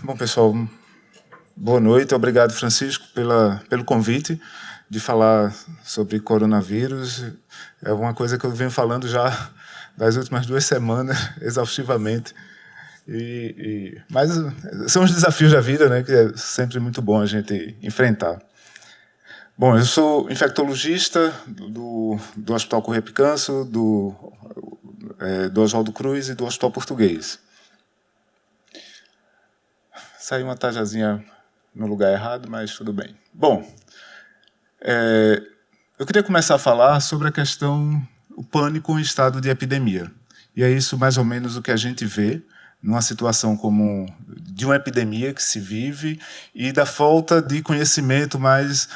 Bom, pessoal, boa noite. Obrigado, Francisco, pelo convite de falar sobre coronavírus. É uma coisa que eu venho falando já das últimas 2 semanas, exaustivamente. Mas são os desafios da vida, né, que é sempre muito bom a gente enfrentar. Bom, eu sou infectologista do Hospital Correia Picanso, do Oswaldo Cruz e do Hospital Português. Saiu uma tajazinha no lugar errado, mas tudo bem. Bom, eu queria começar a falar sobre a questão, o pânico em estado de epidemia. E é isso mais ou menos o que a gente vê numa situação como de uma epidemia que se vive e da falta de conhecimento mais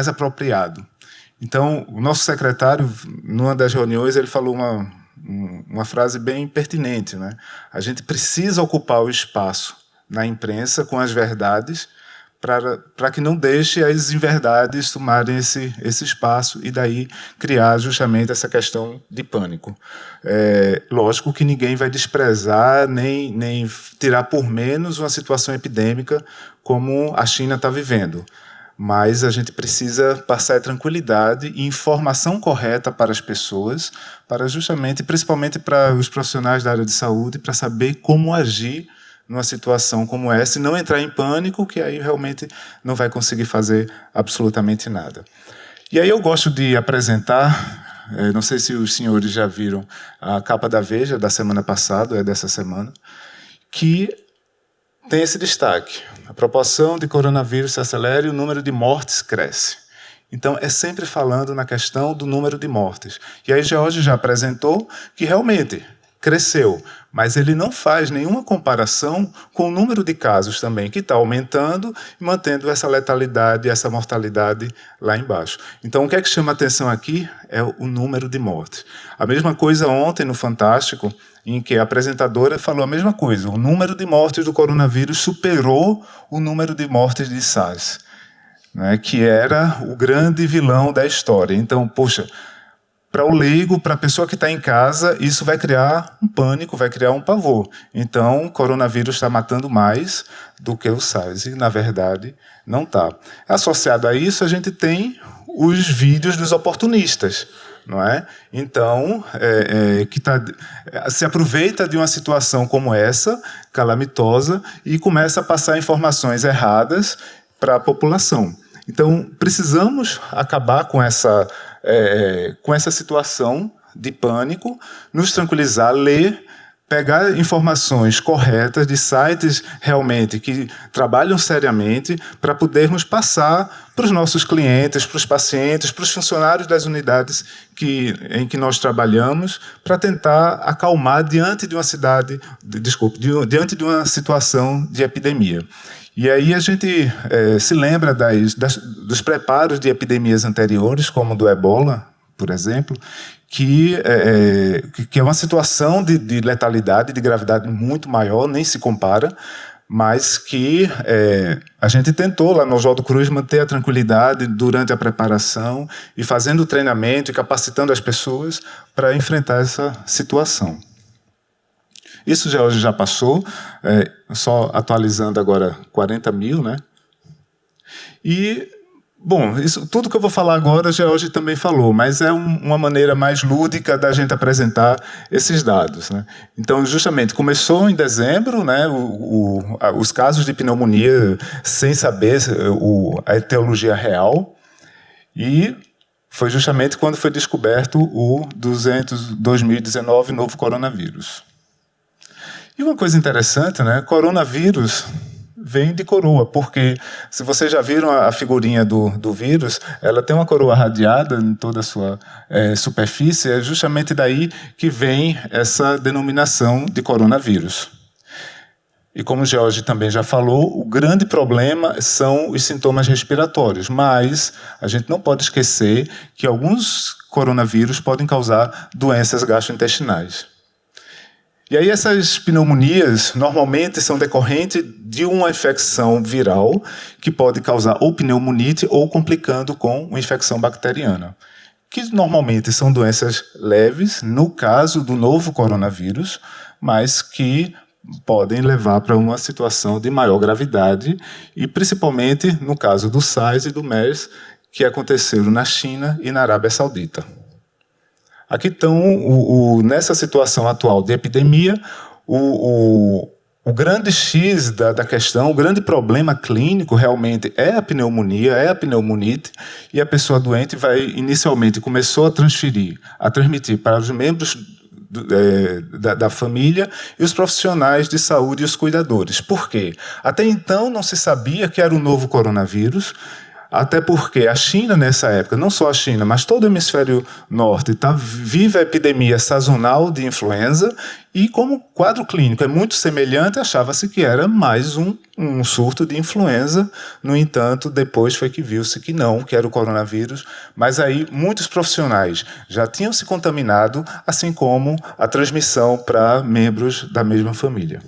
apropriado. Então, o nosso secretário, numa das reuniões, ele falou uma frase bem pertinente, né? A gente precisa ocupar o espaço na imprensa com as verdades para que não deixe as inverdades tomarem esse espaço e daí criar justamente essa questão de pânico. Lógico que ninguém vai desprezar nem tirar por menos uma situação epidêmica como a China está vivendo. Mas a gente precisa passar tranquilidade e informação correta para as pessoas, para justamente, principalmente para os profissionais da área de saúde, para saber como agir numa situação como essa e não entrar em pânico, que aí realmente não vai conseguir fazer absolutamente nada. E aí eu gosto de apresentar, não sei se os senhores já viram a capa da Veja da semana passada, dessa semana, que tem esse destaque. A proporção de coronavírus se acelera e o número de mortes cresce. Então, é sempre falando na questão do número de mortes. E aí, George já apresentou que realmente cresceu, mas ele não faz nenhuma comparação com o número de casos também, que está aumentando e mantendo essa letalidade, essa mortalidade lá embaixo. Então, o que é que chama a atenção aqui é o número de mortes. A mesma coisa ontem no Fantástico, em que a apresentadora falou a mesma coisa. O número de mortes do coronavírus superou o número de mortes de SARS, né, que era o grande vilão da história. Então, poxa, para o leigo, para a pessoa que está em casa, isso vai criar um pânico, vai criar um pavor. Então, o coronavírus está matando mais do que o SARS, e, na verdade, não está. Associado a isso, a gente tem os vídeos dos oportunistas, não é? Então, se aproveita de uma situação como essa, calamitosa, e começa a passar informações erradas para a população. Então, precisamos acabar com essa situação de pânico, nos tranquilizar, ler, pegar informações corretas de sites realmente que trabalham seriamente para podermos passar para os nossos clientes, para os pacientes, para os funcionários das unidades em que nós trabalhamos, para tentar acalmar diante de uma situação de epidemia. E aí a gente se lembra dos preparos de epidemias anteriores, como do Ebola, por exemplo, que é uma situação de letalidade, de gravidade muito maior, nem se compara, mas que a gente tentou lá no Oswaldo Cruz manter a tranquilidade durante a preparação e fazendo o treinamento e capacitando as pessoas para enfrentar essa situação. Isso já passou, só atualizando agora 40 mil, né? E, bom, isso, tudo que eu vou falar agora, George também falou, mas é uma maneira mais lúdica da gente apresentar esses dados, né? Então, justamente, começou em dezembro, né, os casos de pneumonia sem saber a etiologia real, e foi justamente quando foi descoberto o 2019 novo coronavírus. E uma coisa interessante, né? Coronavírus vem de coroa, porque se vocês já viram a figurinha do vírus, ela tem uma coroa radiada em toda a sua superfície, é justamente daí que vem essa denominação de coronavírus. E como o George também já falou, o grande problema são os sintomas respiratórios, mas a gente não pode esquecer que alguns coronavírus podem causar doenças gastrointestinais. E aí essas pneumonias normalmente são decorrentes de uma infecção viral que pode causar ou pneumonite ou complicando com uma infecção bacteriana, que normalmente são doenças leves, no caso do novo coronavírus, mas que podem levar para uma situação de maior gravidade, e principalmente no caso do SARS e do MERS, que aconteceram na China e na Arábia Saudita. Aqui estão, nessa situação atual de epidemia, o grande X da questão, o grande problema clínico realmente é a pneumonia, é a pneumonite, e a pessoa doente inicialmente começou a transmitir para os membros da família e os profissionais de saúde e os cuidadores. Por quê? Até então não se sabia que era o novo coronavírus, até porque a China, nessa época, não só a China, mas todo o hemisfério norte, vive a epidemia sazonal de influenza, e como o quadro clínico é muito semelhante, achava-se que era mais um surto de influenza. No entanto, depois foi que viu-se que não, que era o coronavírus, mas aí muitos profissionais já tinham se contaminado, assim como a transmissão para membros da mesma família.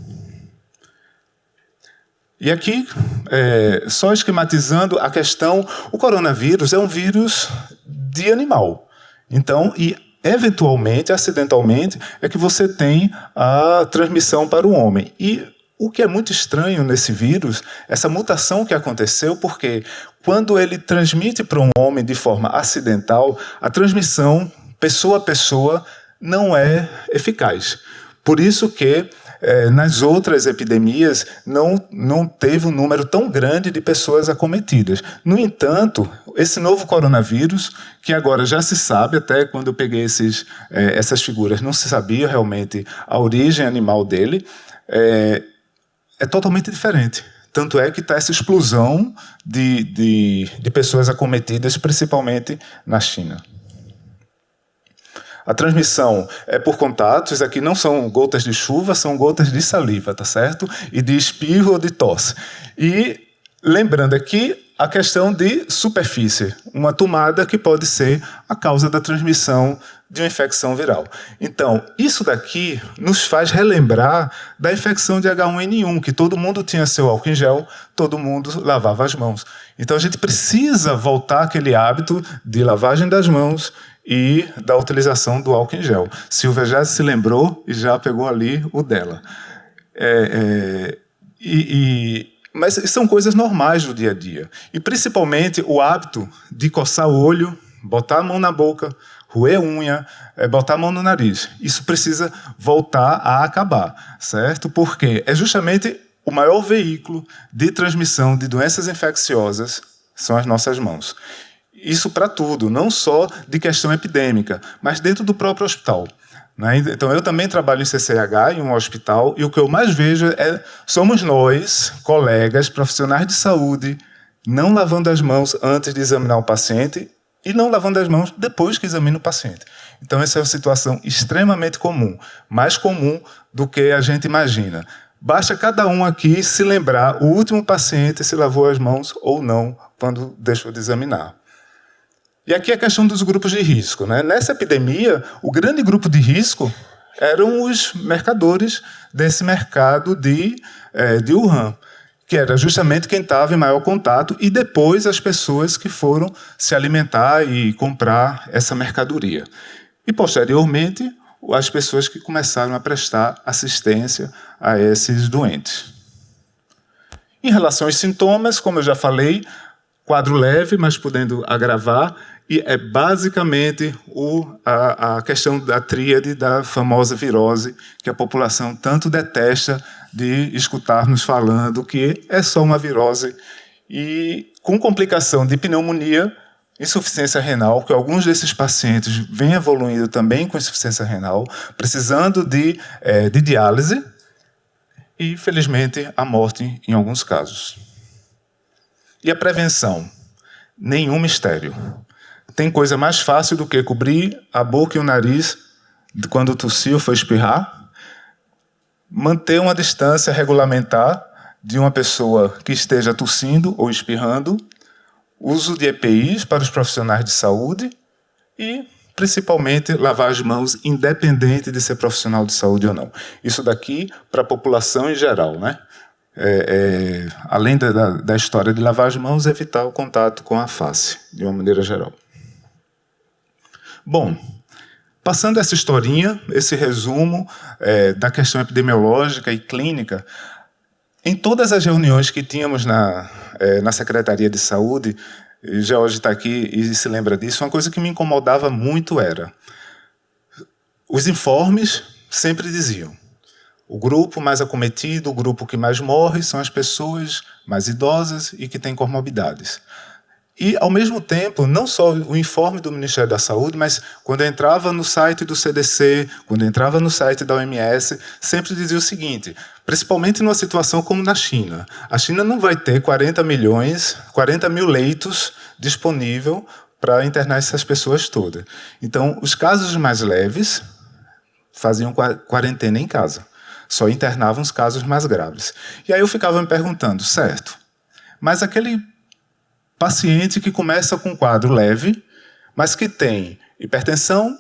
E aqui, só esquematizando a questão, o coronavírus é um vírus de animal. Então, eventualmente, acidentalmente, é que você tem a transmissão para o homem. E o que é muito estranho nesse vírus, essa mutação que aconteceu, porque quando ele transmite para um homem de forma acidental, a transmissão, pessoa a pessoa, não é eficaz. Por isso que nas outras epidemias não teve um número tão grande de pessoas acometidas. No entanto, esse novo coronavírus, que agora já se sabe, até quando eu peguei essas figuras, não se sabia realmente a origem animal dele, é totalmente diferente. Tanto é que está essa explosão de pessoas acometidas, principalmente na China. A transmissão é por contatos, aqui não são gotas de chuva, são gotas de saliva, tá certo? E de espirro ou de tosse. E lembrando aqui a questão de superfície, uma tomada que pode ser a causa da transmissão de uma infecção viral. Então, isso daqui nos faz relembrar da infecção de H1N1, que todo mundo tinha seu álcool em gel, todo mundo lavava as mãos. Então, a gente precisa voltar àquele hábito de lavagem das mãos e da utilização do álcool em gel. Silvia já se lembrou e já pegou ali o dela. Mas são coisas normais do dia a dia. E, principalmente, o hábito de coçar o olho, botar a mão na boca, roer unha, botar a mão no nariz. Isso precisa voltar a acabar, certo? Porque é justamente o maior veículo de transmissão de doenças infecciosas são as nossas mãos. Isso para tudo, não só de questão epidêmica, mas dentro do próprio hospital. Então, eu também trabalho em CCH, em um hospital, e o que eu mais vejo somos nós, colegas, profissionais de saúde, não lavando as mãos antes de examinar o paciente e não lavando as mãos depois que examina o paciente. Então, essa é uma situação extremamente comum, mais comum do que a gente imagina. Basta cada um aqui se lembrar o último paciente se lavou as mãos ou não quando deixou de examinar. E aqui a questão dos grupos de risco. Nessa epidemia, o grande grupo de risco eram os mercadores desse mercado de Wuhan, que era justamente quem estava em maior contato, e depois as pessoas que foram se alimentar e comprar essa mercadoria. E, posteriormente, as pessoas que começaram a prestar assistência a esses doentes. Em relação aos sintomas, como eu já falei, quadro leve, mas podendo agravar, e é basicamente a questão da tríade da famosa virose, que a população tanto detesta de escutar-nos falando que é só uma virose, e com complicação de pneumonia, insuficiência renal, que alguns desses pacientes vêm evoluindo também com insuficiência renal, precisando de diálise, e, felizmente, a morte em alguns casos. E a prevenção? Nenhum mistério. Tem coisa mais fácil do que cobrir a boca e o nariz quando tossir ou for espirrar? Manter uma distância regulamentar de uma pessoa que esteja tossindo ou espirrando, uso de EPIs para os profissionais de saúde e, principalmente, lavar as mãos independente de ser profissional de saúde ou não. Isso daqui para a população em geral, além da história de lavar as mãos, evitar o contato com a face, de uma maneira geral. Bom, Passando essa historinha, esse resumo da questão epidemiológica e clínica, em todas as reuniões que tínhamos na Secretaria de Saúde, e George está aqui e se lembra disso, uma coisa que me incomodava muito era os informes sempre diziam: o grupo mais acometido, o grupo que mais morre são as pessoas mais idosas e que têm comorbidades. E, ao mesmo tempo, não só o informe do Ministério da Saúde, mas quando eu entrava no site do CDC, quando eu entrava no site da OMS, sempre dizia o seguinte, principalmente numa situação como na China. A China não vai ter 40 mil leitos disponíveis para internar essas pessoas todas. Então, os casos mais leves faziam quarentena em casa. Só internavam os casos mais graves. E aí eu ficava me perguntando, certo, mas aquele paciente que começa com um quadro leve, mas que tem hipertensão,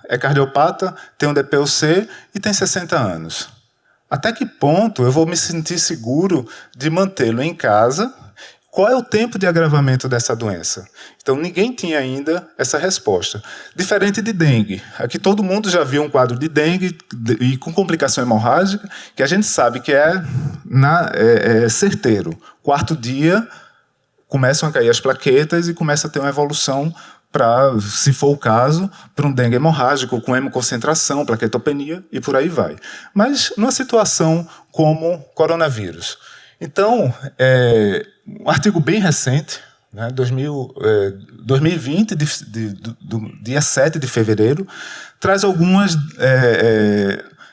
é cardiopata, tem um DPOC e tem 60 anos. Até que ponto eu vou me sentir seguro de mantê-lo em casa? Qual é o tempo de agravamento dessa doença? Então, ninguém tinha ainda essa resposta. Diferente de dengue. Aqui todo mundo já viu um quadro de dengue e com complicação hemorrágica, que a gente sabe que é certeiro. Quarto dia, começam a cair as plaquetas e começa a ter uma evolução para, se for o caso, para um dengue hemorrágico com hemoconcentração, plaquetopenia e por aí vai. Mas numa situação como coronavírus. Então, um artigo bem recente, né, 2020, do dia 7 de fevereiro, traz algumas...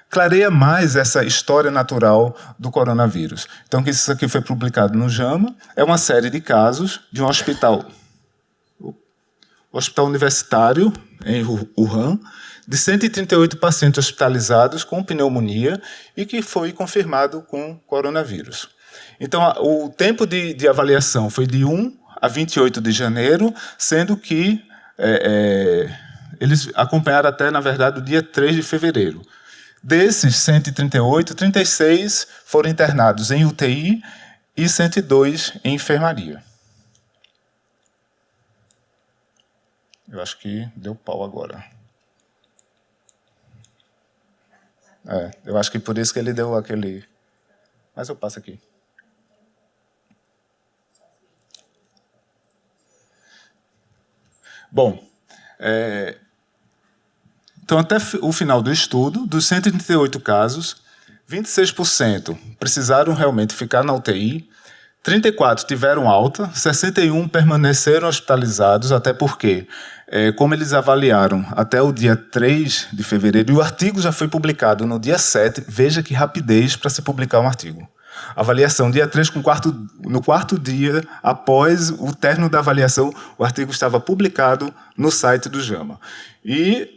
clareia mais essa história natural do coronavírus. Então, isso aqui foi publicado no JAMA, é uma série de casos de um hospital universitário, em Wuhan, de 138 pacientes hospitalizados com pneumonia e que foi confirmado com coronavírus. Então, o tempo de avaliação foi de 1 a 28 de janeiro, sendo que eles acompanharam até, na verdade, o dia 3 de fevereiro. Desses 138, 36 foram internados em UTI e 102 em enfermaria. Eu acho que deu pau agora. Eu acho que por isso que ele deu aquele... Mas eu passo aqui. Bom, então, até o final do estudo, dos 138 casos, 26% precisaram realmente ficar na UTI, 34 tiveram alta, 61 permaneceram hospitalizados, até porque, como eles avaliaram até o dia 3 de fevereiro, e o artigo já foi publicado no dia 7, veja que rapidez para se publicar um artigo. Avaliação, dia 3, no quarto dia, após o término da avaliação, o artigo estava publicado no site do JAMA. E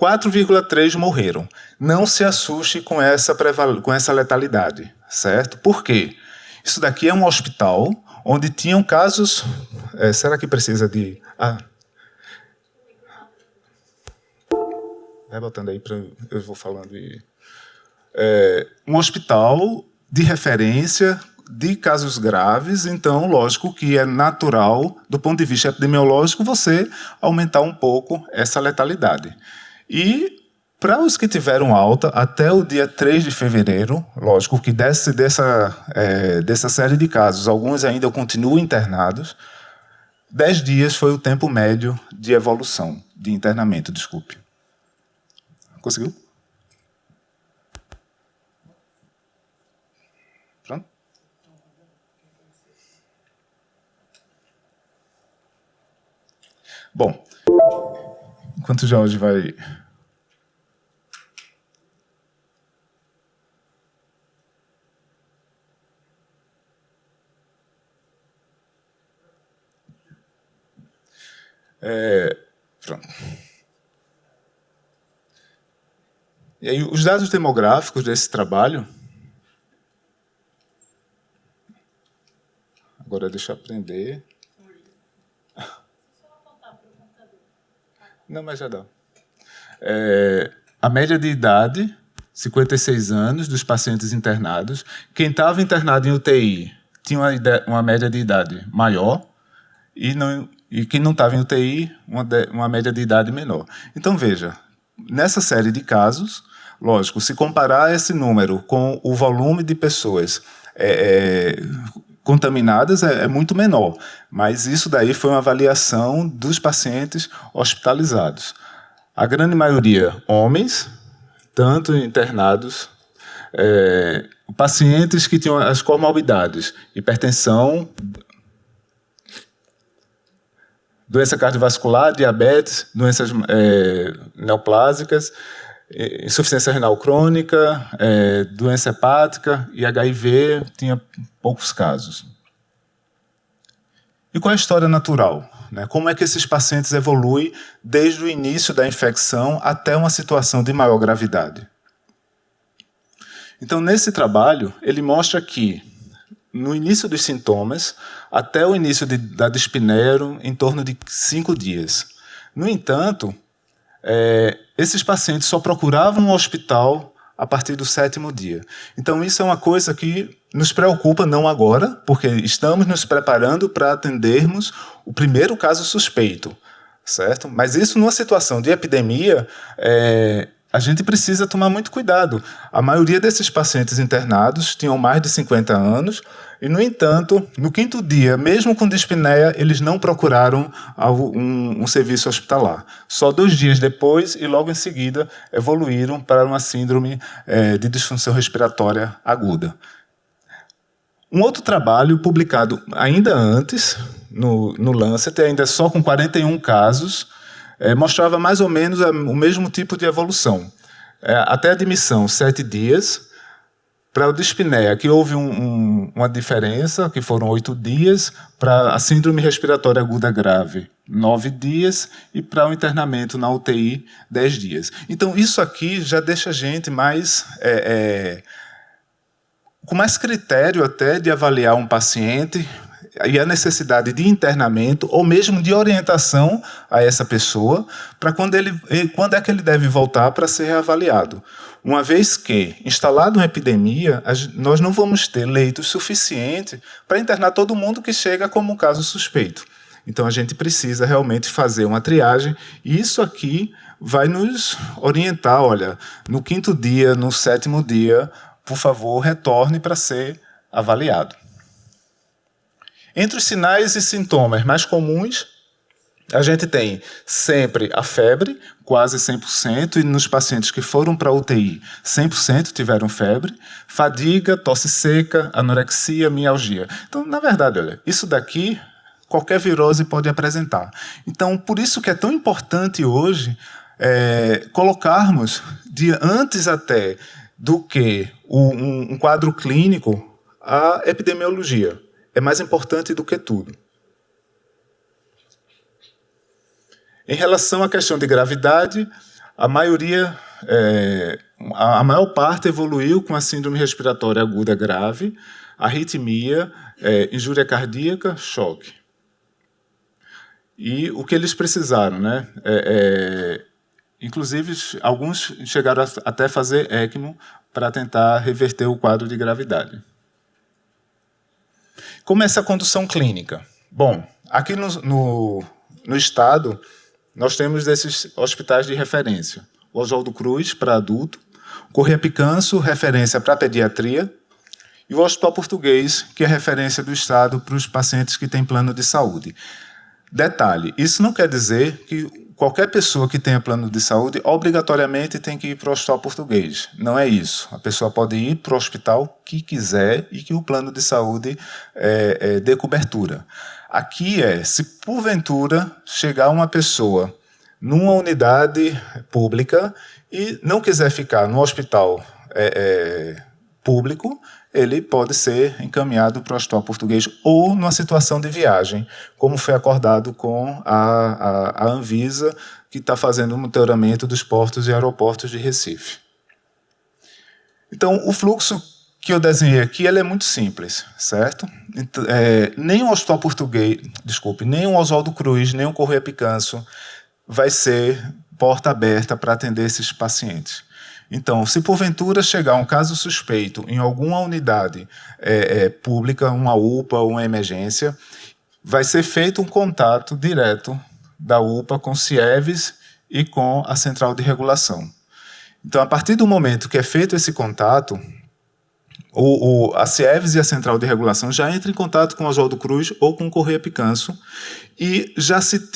4,3 morreram. Não se assuste com essa letalidade, certo? Por quê? Isso daqui é um hospital onde tinham casos... será que precisa de... Vai botando aí, eu vou falando. Um hospital de referência de casos graves, então, lógico que é natural, do ponto de vista epidemiológico, você aumentar um pouco essa letalidade. E, para os que tiveram alta, até o dia 3 de fevereiro, lógico que dessa série de casos, alguns ainda continuam internados, 10 dias foi o tempo médio de evolução, de internamento, desculpe. Conseguiu? Pronto? Bom, enquanto o Jorge vai... Pronto. E aí, os dados demográficos desse trabalho... Agora, deixa eu aprender... Não, mas já dá. A média de idade, 56 anos, dos pacientes internados. Quem estava internado em UTI tinha uma média de idade maior e quem não estava em UTI, uma média de idade menor. Então, veja, nessa série de casos, lógico, se comparar esse número com o volume de pessoas contaminadas é muito menor, mas isso daí foi uma avaliação dos pacientes hospitalizados. A grande maioria, homens, tanto internados, pacientes que tinham as comorbidades, hipertensão, doença cardiovascular, diabetes, doenças neoplásicas, insuficiência renal crônica, doença hepática e HIV, tinha poucos casos. E qual é a história natural? Como é que esses pacientes evoluem desde o início da infecção até uma situação de maior gravidade? Então, nesse trabalho, ele mostra que, no início dos sintomas, até o início da dispneia, em torno de 5 dias. No entanto, esses pacientes só procuravam um hospital a partir do 7º dia. Então, isso é uma coisa que nos preocupa, não agora, porque estamos nos preparando para atendermos o primeiro caso suspeito, certo? Mas isso, numa situação de epidemia, a gente precisa tomar muito cuidado. A maioria desses pacientes internados tinham mais de 50 anos e, no entanto, no 5º dia, mesmo com dispneia, eles não procuraram um serviço hospitalar. Só 2 dias depois e logo em seguida evoluíram para uma síndrome de disfunção respiratória aguda. Um outro trabalho publicado ainda antes, no Lancet, ainda só com 41 casos, mostrava mais ou menos o mesmo tipo de evolução. Até a admissão, 7 dias. Para a dispneia, que houve uma diferença, que foram 8 dias. Para a síndrome respiratória aguda grave, 9 dias. E para o internamento na UTI, 10 dias. Então, isso aqui já deixa a gente mais... com mais critério até de avaliar um paciente e a necessidade de internamento ou mesmo de orientação a essa pessoa para quando é que ele deve voltar para ser reavaliado. Uma vez que, instalada uma epidemia, nós não vamos ter leitos suficientes para internar todo mundo que chega como um caso suspeito. Então, a gente precisa realmente fazer uma triagem e isso aqui vai nos orientar, olha, no 5º dia, no 7º dia, por favor, retorne para ser avaliado. Entre os sinais e sintomas mais comuns, a gente tem sempre a febre, quase 100%, e nos pacientes que foram para a UTI, 100% tiveram febre, fadiga, tosse seca, anorexia, mialgia. Então, na verdade, olha, isso daqui qualquer virose pode apresentar. Então, por isso que é tão importante hoje colocarmos, antes até do que um quadro clínico, a epidemiologia. É mais importante do que tudo. Em relação à questão de gravidade, a maior parte evoluiu com a síndrome respiratória aguda grave, arritmia, injúria cardíaca, choque. E o que eles precisaram, né? Inclusive, alguns chegaram até a fazer ECMO para tentar reverter o quadro de gravidade. Como é essa condução clínica? Bom, aqui no estado, nós temos esses hospitais de referência. O Oswaldo Cruz, para adulto, Correia Picanso, referência para pediatria, e o Hospital Português, que é referência do estado para os pacientes que têm plano de saúde. Detalhe, isso não quer dizer que qualquer pessoa que tenha plano de saúde obrigatoriamente tem que ir para o Hospital Português. Não é isso. A pessoa pode ir para o hospital que quiser e que o plano de saúde dê cobertura. Aqui se porventura chegar uma pessoa numa unidade pública e não quiser ficar no hospital público, ele pode ser encaminhado para o Hospital Português ou numa situação de viagem, como foi acordado com a Anvisa, que está fazendo o monitoramento dos portos e aeroportos de Recife. Então, o fluxo que eu desenhei aqui ele é muito simples, certo? Então, nem o Hospital Português, nem o Oswaldo Cruz, nem o Correia Picanso vai ser porta aberta para atender esses pacientes. Então, se porventura chegar um caso suspeito em alguma unidade pública, uma UPA ou uma emergência, vai ser feito um contato direto da UPA com CIEVES e com a central de regulação. Então, a partir do momento que é feito esse contato, a CIEVES e a central de regulação já entram em contato com o Oswaldo Cruz ou com o Correia Picanso e já se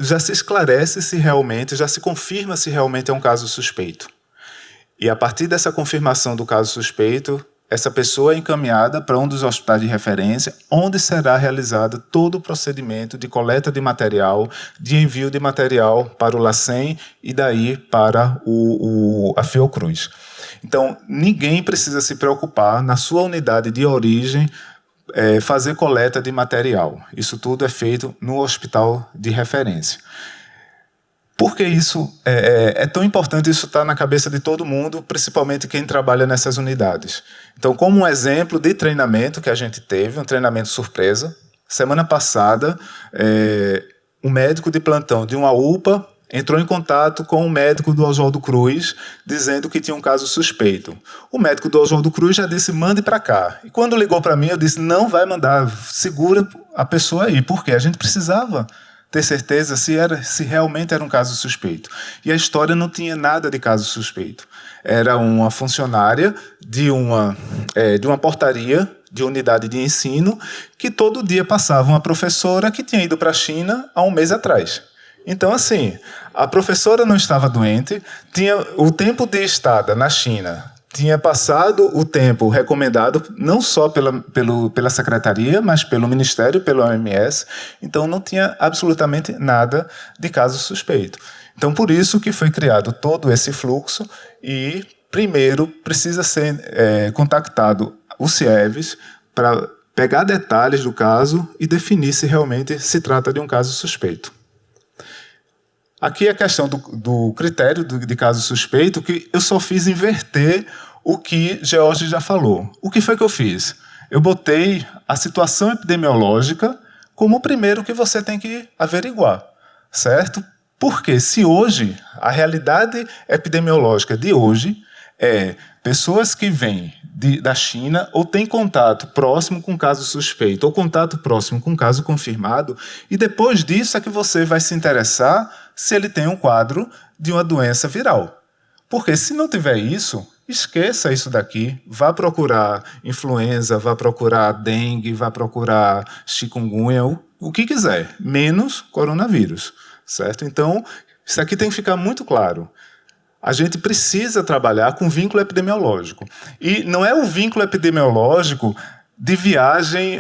já se esclarece se realmente, já se confirma se realmente é um caso suspeito. E a partir dessa confirmação do caso suspeito, essa pessoa é encaminhada para um dos hospitais de referência, onde será realizado todo o procedimento de coleta de material, de envio de material para o LACEN e daí para a Fiocruz. Então, ninguém precisa se preocupar na sua unidade de origem fazer coleta de material. Isso tudo é feito no hospital de referência. Por que isso é tão importante? Isso está na cabeça de todo mundo, principalmente quem trabalha nessas unidades. Então, como um exemplo de treinamento que a gente teve, um treinamento surpresa, semana passada, um médico de plantão de uma UPA entrou em contato com o médico do Oswaldo Cruz, dizendo que tinha um caso suspeito. O médico do Oswaldo Cruz já disse, mande para cá. E quando ligou para mim, eu disse, não vai mandar, segura a pessoa aí, porque a gente precisava ter certeza se realmente era um caso suspeito. E a história não tinha nada de caso suspeito. Era uma funcionária de uma portaria de unidade de ensino que todo dia passava uma professora que tinha ido para a China há um mês atrás. Então, assim, a professora não estava doente, tinha o tempo de estada na China, tinha passado o tempo recomendado não só pela secretaria, mas pelo Ministério, pelo OMS, então não tinha absolutamente nada de caso suspeito. Então, por isso que foi criado todo esse fluxo e, primeiro, precisa ser contactado o CIEVES para pegar detalhes do caso e definir se realmente se trata de um caso suspeito. Aqui é a questão do critério de caso suspeito, que eu só fiz inverter o que George já falou. O que foi que eu fiz? Eu botei a situação epidemiológica como o primeiro que você tem que averiguar, certo? Porque se hoje, a realidade epidemiológica de hoje é pessoas que vêm da China ou têm contato próximo com caso suspeito ou contato próximo com caso confirmado, e depois disso é que você vai se interessar se ele tem um quadro de uma doença viral. Porque se não tiver isso, esqueça isso daqui, vá procurar influenza, vá procurar dengue, vá procurar chikungunya, o que quiser, menos coronavírus, certo? Então, isso aqui tem que ficar muito claro. A gente precisa trabalhar com vínculo epidemiológico. E não é o vínculo epidemiológico de viagem,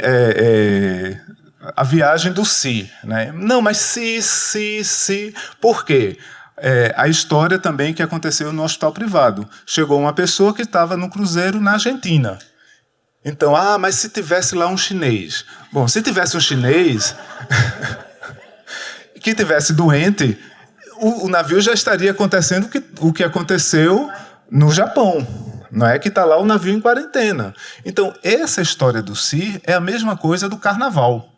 a viagem do se, né? Não, mas se. Por quê? A história também que aconteceu no hospital privado. Chegou uma pessoa que estava no cruzeiro na Argentina. Então, mas se tivesse lá um chinês. Bom, se tivesse um chinês que tivesse doente, o navio já estaria acontecendo o que aconteceu no Japão. Não é que está lá o navio em quarentena. Então, essa história do si é a mesma coisa do carnaval.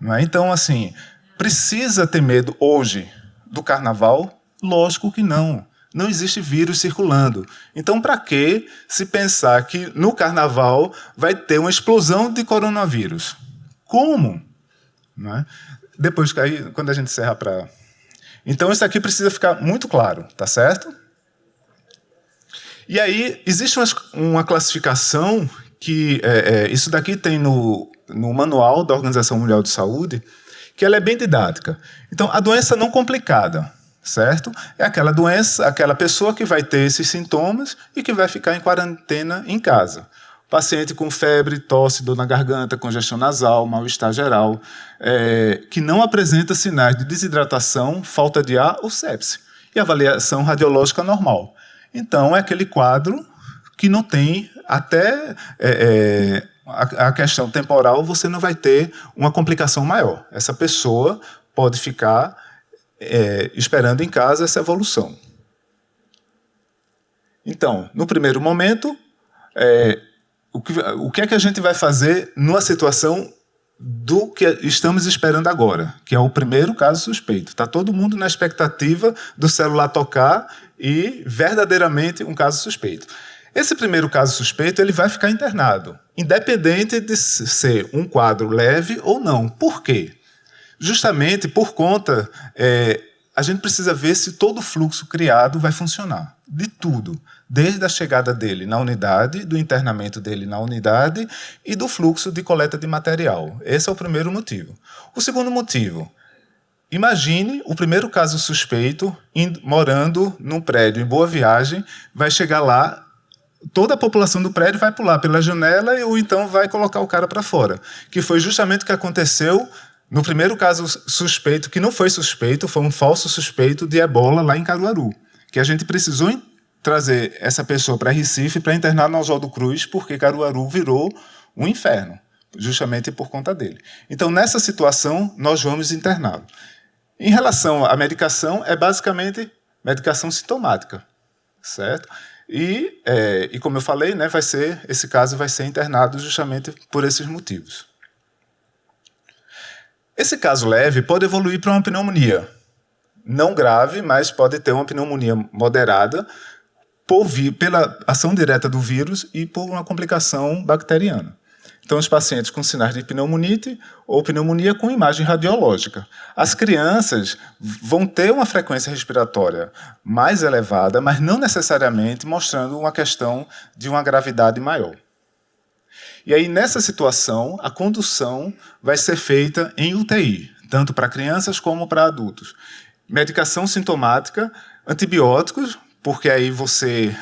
Não é? Então, assim, precisa ter medo hoje do carnaval? Lógico que não. Não existe vírus circulando. Então, para que se pensar que no carnaval vai ter uma explosão de coronavírus? Como? Não é? Depois, quando a gente encerra para... Então, isso aqui precisa ficar muito claro, tá certo? E aí, existe uma classificação que... isso daqui tem no manual da Organização Mundial de Saúde, que ela é bem didática. Então, a doença não complicada, certo? É aquela doença, aquela pessoa que vai ter esses sintomas e que vai ficar em quarentena em casa. Paciente com febre, tosse, dor na garganta, congestão nasal, mal-estar geral, que não apresenta sinais de desidratação, falta de ar ou sepse. E avaliação radiológica normal. Então, é aquele quadro que não tem, até a questão temporal, você não vai ter uma complicação maior. Essa pessoa pode ficar esperando em casa essa evolução. Então, no primeiro momento, o que é que a gente vai fazer numa situação do que estamos esperando agora, que é o primeiro caso suspeito? Está todo mundo na expectativa do celular tocar e, verdadeiramente, um caso suspeito. Esse primeiro caso suspeito ele vai ficar internado, independente de ser um quadro leve ou não. Por quê? Justamente por conta... a gente precisa ver se todo o fluxo criado vai funcionar. De tudo. Desde a chegada dele na unidade, do internamento dele na unidade e do fluxo de coleta de material. Esse é o primeiro motivo. O segundo motivo, imagine o primeiro caso suspeito morando num prédio em Boa Viagem, vai chegar lá, toda a população do prédio vai pular pela janela ou então vai colocar o cara para fora, que foi justamente o que aconteceu no primeiro caso suspeito, que não foi suspeito, foi um falso suspeito de ebola lá em Caruaru, que a gente precisou trazer essa pessoa para Recife para internar no Oswaldo Cruz, porque Caruaru virou um inferno, justamente por conta dele. Então, nessa situação, nós vamos interná-lo. Em relação à medicação, é basicamente medicação sintomática, certo? E como eu falei, né, esse caso vai ser internado justamente por esses motivos. Esse caso leve pode evoluir para uma pneumonia. Não grave, mas pode ter uma pneumonia moderada pela ação direta do vírus e por uma complicação bacteriana. Então, os pacientes com sinais de pneumonite ou pneumonia com imagem radiológica. As crianças vão ter uma frequência respiratória mais elevada, mas não necessariamente mostrando uma questão de uma gravidade maior. E aí, nessa situação, a condução vai ser feita em UTI, tanto para crianças como para adultos. Medicação sintomática, antibióticos, porque aí você,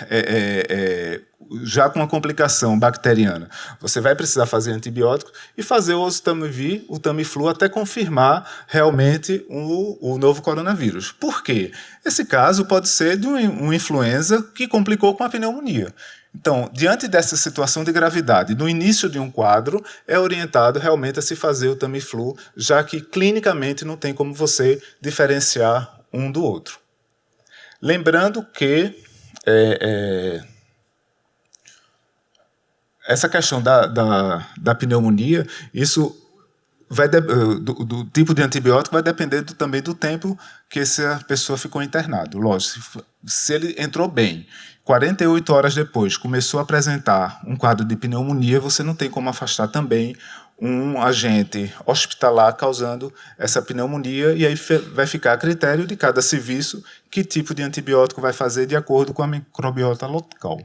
já com uma complicação bacteriana, você vai precisar fazer antibióticos e fazer o oseltamivir, o Tamiflu, até confirmar realmente o novo coronavírus. Por quê? Esse caso pode ser de uma influenza que complicou com a pneumonia. Então, diante dessa situação de gravidade, no início de um quadro, é orientado realmente a se fazer o Tamiflu, já que clinicamente não tem como você diferenciar um do outro. Lembrando que essa questão da pneumonia, isso do tipo de antibiótico vai depender também do tempo que essa pessoa ficou internado. Lógico, se ele entrou bem, 48 horas depois começou a apresentar um quadro de pneumonia, você não tem como afastar também um agente hospitalar causando essa pneumonia, e aí vai ficar a critério de cada serviço que tipo de antibiótico vai fazer de acordo com a microbiota local.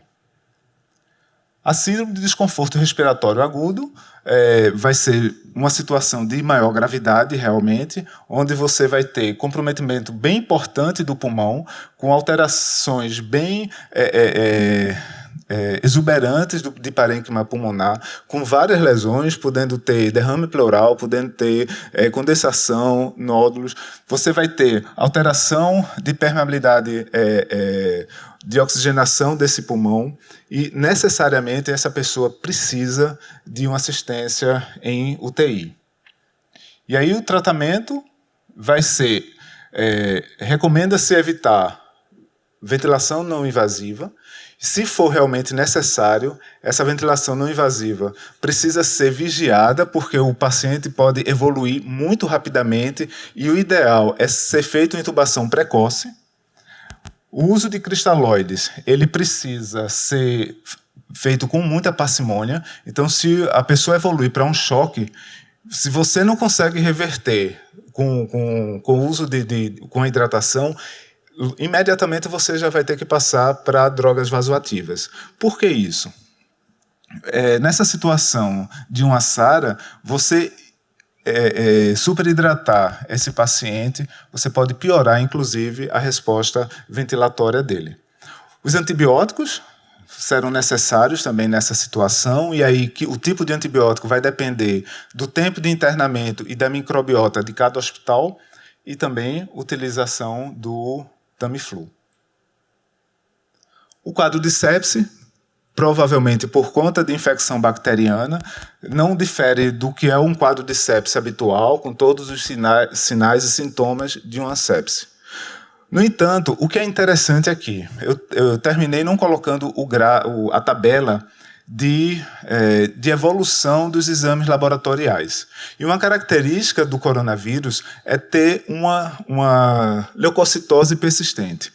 A síndrome de desconforto respiratório agudo vai ser uma situação de maior gravidade, realmente, onde você vai ter comprometimento bem importante do pulmão, com alterações bem exuberantes de parênquima pulmonar, com várias lesões, podendo ter derrame pleural, podendo ter condensação, nódulos. Você vai ter alteração de permeabilidade de oxigenação desse pulmão e, necessariamente, essa pessoa precisa de uma assistência em UTI. E aí o tratamento vai ser, recomenda-se evitar ventilação não invasiva. Se for realmente necessário, essa ventilação não invasiva precisa ser vigiada, porque o paciente pode evoluir muito rapidamente e o ideal é ser feito uma intubação precoce. O uso de cristalóides, ele precisa ser feito com muita parcimônia. Então, se a pessoa evoluir para um choque, se você não consegue reverter com o uso com a hidratação, imediatamente você já vai ter que passar para drogas vasoativas. Por que isso? Nessa situação de uma SARA, você superidratar esse paciente, você pode piorar, inclusive, a resposta ventilatória dele. Os antibióticos serão necessários também nessa situação, e aí o tipo de antibiótico vai depender do tempo de internamento e da microbiota de cada hospital, e também utilização do Tamiflu. O quadro de sepse, provavelmente por conta de infecção bacteriana, não difere do que é um quadro de sepse habitual, com todos os sinais e sintomas de uma sepse. No entanto, o que é interessante aqui, eu terminei não colocando a tabela de evolução dos exames laboratoriais. E uma característica do coronavírus é ter uma leucocitose persistente.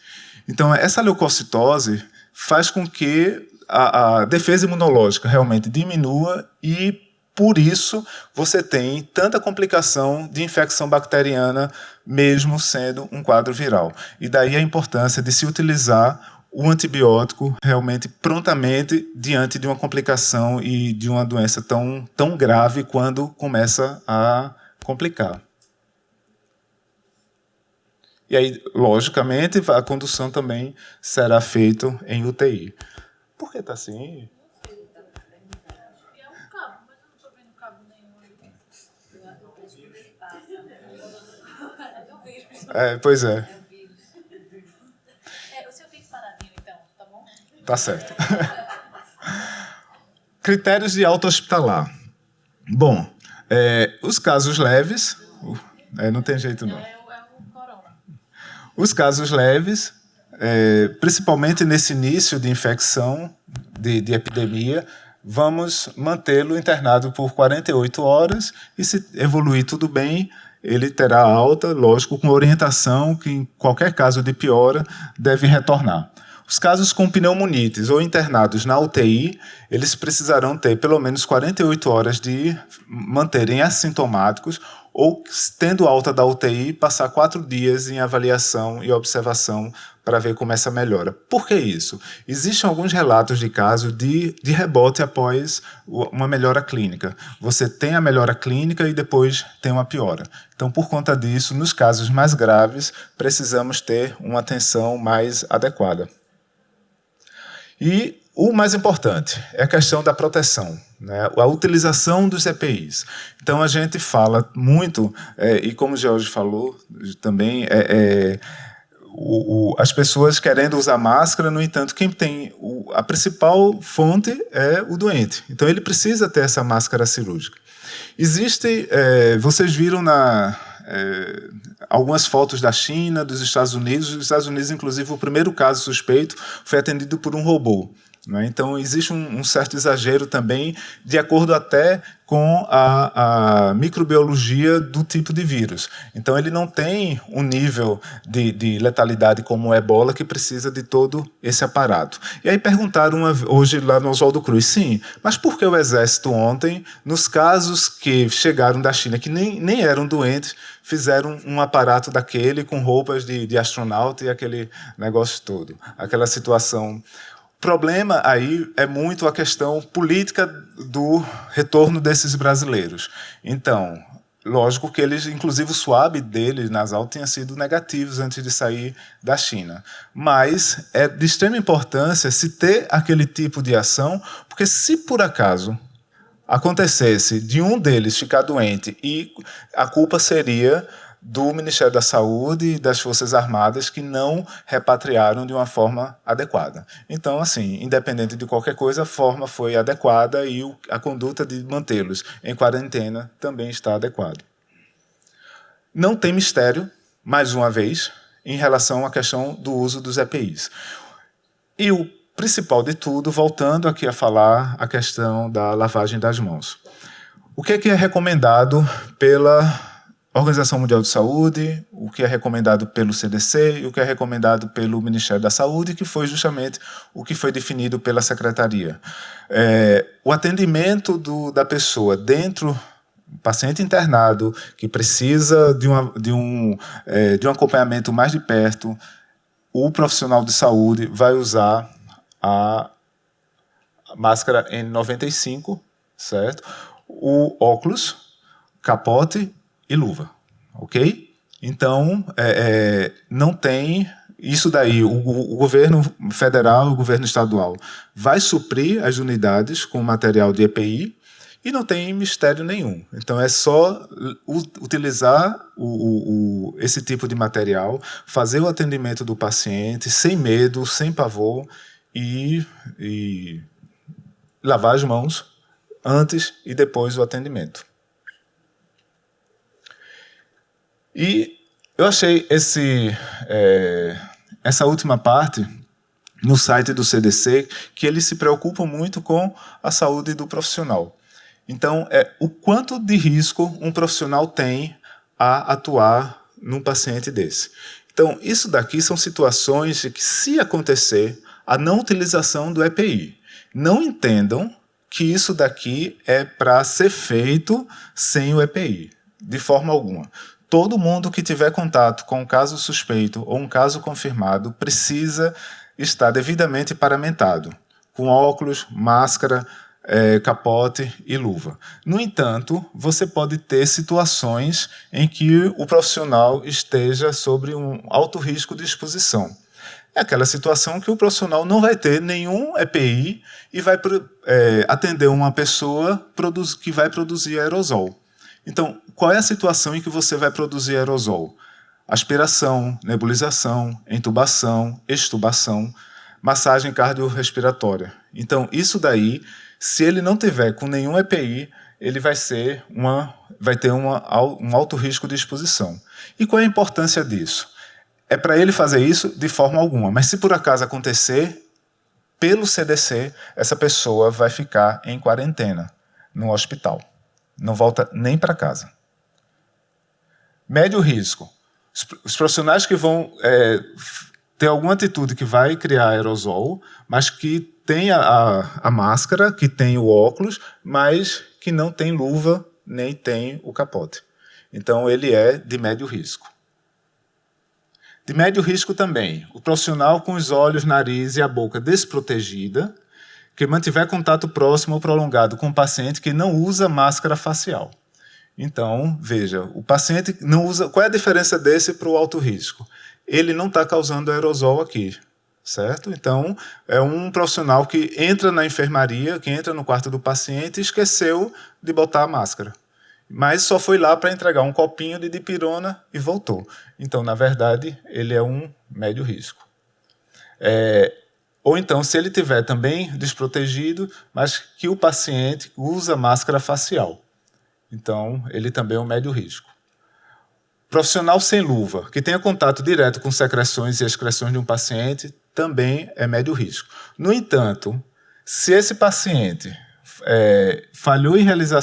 Então, essa leucocitose faz com que a defesa imunológica realmente diminua e por isso você tem tanta complicação de infecção bacteriana, mesmo sendo um quadro viral. E daí a importância de se utilizar o antibiótico realmente prontamente diante de uma complicação e de uma doença tão grave quando começa a complicar. E aí, logicamente, a condução também será feita em UTI. Por que está assim? Pois é. O seu fica paradinho, então, tá bom? Tá certo. Critérios de alta hospitalar. Bom, os casos leves... não tem jeito, não. É o corona. Os casos leves, principalmente nesse início de infecção, de epidemia, vamos mantê-lo internado por 48 horas e, se evoluir tudo bem, ele terá alta, lógico, com orientação que, em qualquer caso de piora, deve retornar. Os casos com pneumonites ou internados na UTI, eles precisarão ter pelo menos 48 horas de manterem assintomáticos ou, tendo alta da UTI, passar 4 dias em avaliação e observação para ver como essa melhora. Por que isso? Existem alguns relatos de casos de rebote após uma melhora clínica. Você tem a melhora clínica e depois tem uma piora. Então, por conta disso, nos casos mais graves, precisamos ter uma atenção mais adequada. E o mais importante é a questão da proteção, né? A utilização dos EPIs. Então, a gente fala muito, e como o George falou também, as pessoas querendo usar máscara, no entanto, quem tem a principal fonte é o doente. Então, ele precisa ter essa máscara cirúrgica. Existe, vocês viram algumas fotos da China, dos Estados Unidos. Os Estados Unidos, inclusive, o primeiro caso suspeito foi atendido por um robô. Né? Então, existe um certo exagero também, de acordo até com a microbiologia do tipo de vírus. Então, ele não tem um nível de letalidade como o ebola, que precisa de todo esse aparato. E aí perguntaram hoje lá no Oswaldo Cruz, sim, mas por que o Exército ontem, nos casos que chegaram da China, que nem eram doentes, fizeram um aparato daquele com roupas de astronauta e aquele negócio todo, aquela situação. O problema aí é muito a questão política do retorno desses brasileiros. Então, lógico que eles, inclusive o swab deles nasal tinha sido negativos antes de sair da China. Mas é de extrema importância se ter aquele tipo de ação, porque se por acaso acontecesse de um deles ficar doente, e a culpa seria do Ministério da Saúde e das Forças Armadas, que não repatriaram de uma forma adequada. Então, assim, independente de qualquer coisa, a forma foi adequada e a conduta de mantê-los em quarentena também está adequada. Não tem mistério, mais uma vez, em relação à questão do uso dos EPIs. E o principal de tudo, voltando aqui a falar a questão da lavagem das mãos. O que é recomendado pela Organização Mundial de Saúde, o que é recomendado pelo CDC e o que é recomendado pelo Ministério da Saúde, que foi justamente o que foi definido pela Secretaria. O atendimento da pessoa dentro, paciente internado, que precisa de um acompanhamento mais de perto, o profissional de saúde vai usar a máscara N95, certo? O óculos, capote e luva, ok? Então, não tem isso daí. O governo federal e o governo estadual vai suprir as unidades com material de EPI e não tem mistério nenhum. Então, é só utilizar esse tipo de material, fazer o atendimento do paciente sem medo, sem pavor e lavar as mãos antes e depois do atendimento. E eu achei essa última parte no site do CDC, que eles se preocupam muito com a saúde do profissional. Então, o quanto de risco um profissional tem a atuar num paciente desse. Então, isso daqui são situações de que, se acontecer a não utilização do EPI, não entendam que isso daqui é para ser feito sem o EPI, de forma alguma. Todo mundo que tiver contato com um caso suspeito ou um caso confirmado precisa estar devidamente paramentado, com óculos, máscara, capote e luva. No entanto, você pode ter situações em que o profissional esteja sobre um alto risco de exposição. É aquela situação que o profissional não vai ter nenhum EPI e vai atender uma pessoa que vai produzir aerosol. Então, qual é a situação em que você vai produzir aerosol? Aspiração, nebulização, intubação, extubação, massagem cardiorrespiratória. Então, isso daí, se ele não tiver com nenhum EPI, ele vai ter um alto risco de exposição. E qual é a importância disso? É para ele fazer isso de forma alguma, mas se por acaso acontecer, pelo CDC, essa pessoa vai ficar em quarentena no hospital. Não volta nem para casa. Médio risco. Os profissionais que vão ter alguma atitude que vai criar aerosol, mas que tem a máscara, que tem o óculos, mas que não tem luva, nem tem o capote. Então, ele é de médio risco. De médio risco também, o profissional com os olhos, nariz e a boca desprotegida, que mantiver contato próximo ou prolongado com o paciente que não usa máscara facial. Então, veja, o paciente não usa... Qual é a diferença desse para o alto risco? Ele não está causando aerosol aqui, certo? Então, é um profissional que entra na enfermaria, que entra no quarto do paciente e esqueceu de botar a máscara. Mas só foi lá para entregar um copinho de dipirona e voltou. Então, na verdade, ele é um médio risco. Ou então, se ele tiver também desprotegido, mas que o paciente usa máscara facial. Então, ele também é um médio risco. Profissional sem luva, que tenha contato direto com secreções e excreções de um paciente, também é médio risco. No entanto, se esse paciente falhou em realizar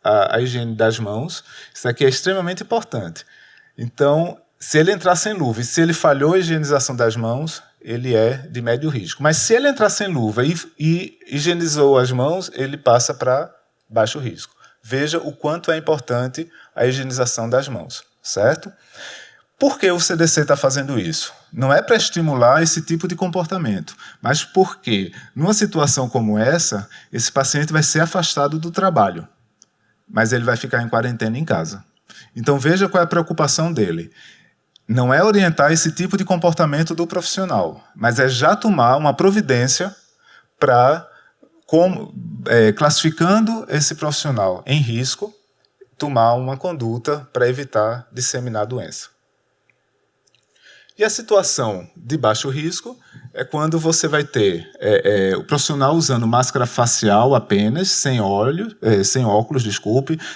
a higiene das mãos, isso aqui é extremamente importante. Então, se ele entrar sem luva e se ele falhou a higienização das mãos, ele é de médio risco. Mas se ele entrar sem luva e higienizou as mãos, ele passa para baixo risco. Veja o quanto é importante a higienização das mãos, certo? Por que o CDC está fazendo isso? Não é para estimular esse tipo de comportamento, mas porque, numa situação como essa, esse paciente vai ser afastado do trabalho, mas ele vai ficar em quarentena em casa. Então, veja qual é a preocupação dele. Não é orientar esse tipo de comportamento do profissional, mas é já tomar uma providência para, classificando esse profissional em risco, tomar uma conduta para evitar disseminar a doença. E a situação de baixo risco é quando você vai ter o profissional usando máscara facial apenas, sem óculos,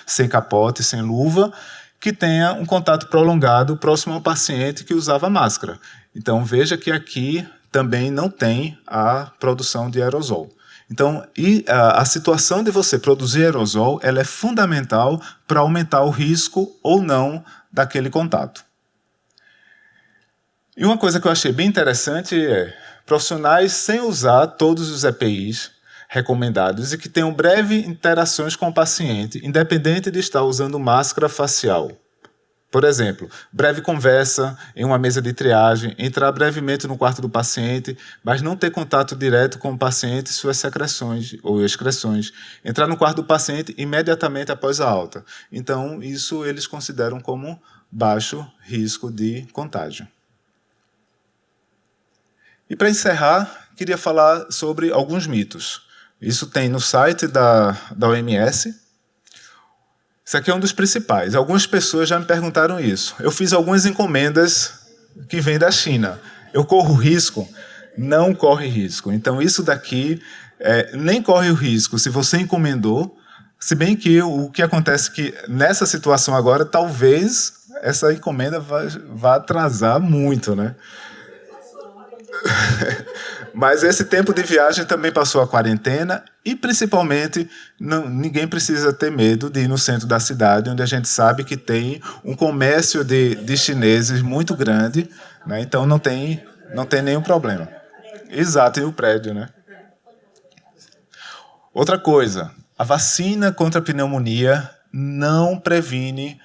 sem capote, sem luva, que tenha um contato prolongado próximo ao paciente que usava máscara. Então, veja que aqui também não tem a produção de aerosol. Então, a situação de você produzir aerosol ela é fundamental para aumentar o risco ou não daquele contato. E uma coisa que eu achei bem interessante é profissionais sem usar todos os EPIs recomendados e que tenham breves interações com o paciente, independente de estar usando máscara facial. Por exemplo, breve conversa em uma mesa de triagem, entrar brevemente no quarto do paciente, mas não ter contato direto com o paciente e suas secreções ou excreções. Entrar no quarto do paciente imediatamente após a alta. Então, isso eles consideram como baixo risco de contágio. E para encerrar, queria falar sobre alguns mitos. Isso tem no site da OMS. Isso aqui é um dos principais. Algumas pessoas já me perguntaram isso. Eu fiz algumas encomendas que vêm da China. Eu corro risco? Não corre risco. Então, isso daqui nem corre o risco se você encomendou, se bem que o que acontece é que, nessa situação agora, talvez essa encomenda vá atrasar muito, né? Mas esse tempo de viagem também passou a quarentena e, principalmente, ninguém precisa ter medo de ir no centro da cidade, onde a gente sabe que tem um comércio de chineses muito grande, né? Então não tem nenhum problema. Exato, e o prédio, né? Outra coisa, a vacina contra a pneumonia não previne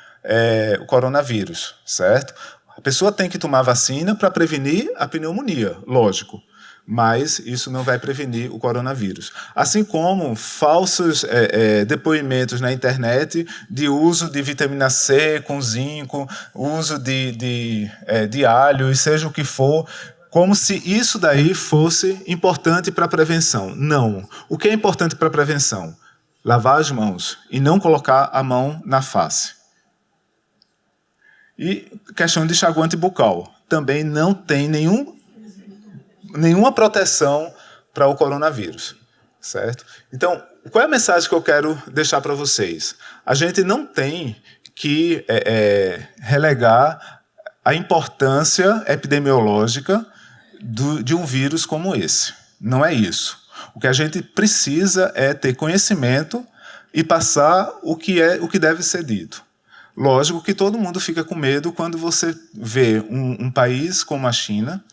o coronavírus, certo? A pessoa tem que tomar vacina para prevenir a pneumonia, lógico, mas isso não vai prevenir o coronavírus. Assim como falsos depoimentos na internet de uso de vitamina C com zinco, uso de alho, e seja o que for, como se isso daí fosse importante para a prevenção. Não. O que é importante para a prevenção? Lavar as mãos e não colocar a mão na face. E questão de enxaguante bucal. Também não tem nenhuma proteção para o coronavírus, certo? Então, qual é a mensagem que eu quero deixar para vocês? A gente não tem que relegar a importância epidemiológica de um vírus como esse. Não é isso. O que a gente precisa é ter conhecimento e passar o que deve ser dito. Lógico que todo mundo fica com medo quando você vê um país como a China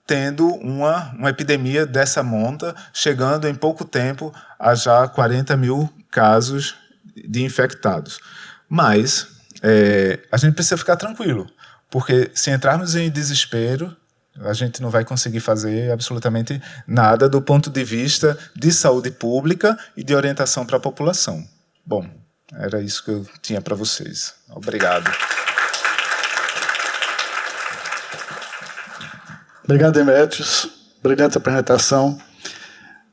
tendo uma epidemia dessa monta, chegando em pouco tempo a já 40 mil casos de infectados. Mas a gente precisa ficar tranquilo, porque se entrarmos em desespero, a gente não vai conseguir fazer absolutamente nada do ponto de vista de saúde pública e de orientação para a população. Bom, era isso que eu tinha para vocês. Obrigado. Obrigado, Demetrios. Brilhante apresentação.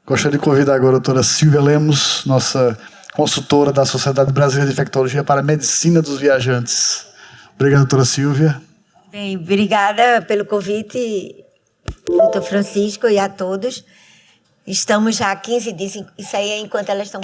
Gostaria de convidar agora a doutora Silvia Lemos, nossa consultora da Sociedade Brasileira de Infectologia para a Medicina dos Viajantes. Obrigado, doutora Silvia. Bem, obrigada pelo convite, doutor Francisco, e a todos. Estamos já há 15 dias, isso aí é enquanto elas estão